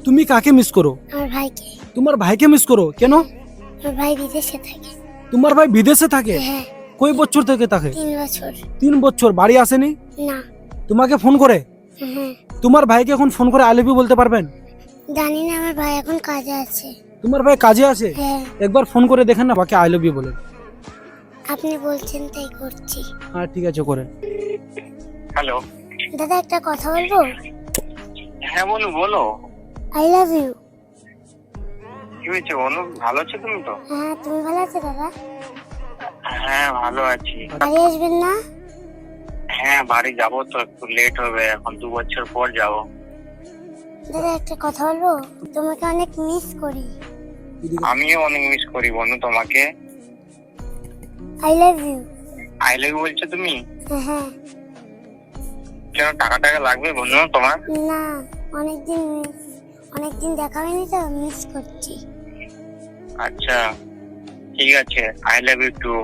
তুমি কাকে মিস করো? আমার ভাইকে। তোমার ভাইকে মিস করো কেন? আমার ভাই বিদেশে থাকে। তোমার ভাই বিদেশে থাকে? হ্যাঁ। কয় বছর থেকে থাকে? 3 বছর। 3 বছর। বাড়ি আসেনি? না। তোমাকে ফোন করে? হ্যাঁ। তোমার ভাইকে এখন ফোন করে আই লাভ ইউ বলতে পারবেন? জানি না, আমার ভাই এখন কাজে আছে। তোমার ভাই কাজে আছে? হ্যাঁ। একবার ফোন করে দেখেন না, বাকি আই লাভ ইউ বলেন। আপনি বলছেন তাই করছি। হ্যাঁ ঠিক আছে, করেন। হ্যালো। দাদা একটা কথা বলবো? হ্যাঁ বলো বলো। I love you. কি হয়েছে বলো? ভালো আছো তুমি তো? হ্যাঁ, তুমি ভালো আছো দাদা? হ্যাঁ ভালো আছি। বাড়ি আসবেন না? হ্যাঁ বাড়ি যাবো তো, একটু লেট হবে, এখন 2 বছর পর যাবো। দাদা একটা কথা বলবো? তোমাকে অনেক মিস করি। আমিও অনেক মিস করি বন্ধু তোমাকে। I love you. I love you বলছো তুমি? হ্যাঁ। কেন, টাকা টাকা লাগবে বন্ধু তোমার? না, অনেকদিন দেখা হয়নি তো, মিস করছি। আচ্ছা ঠিক আছে, আই লাভ ইউ টু।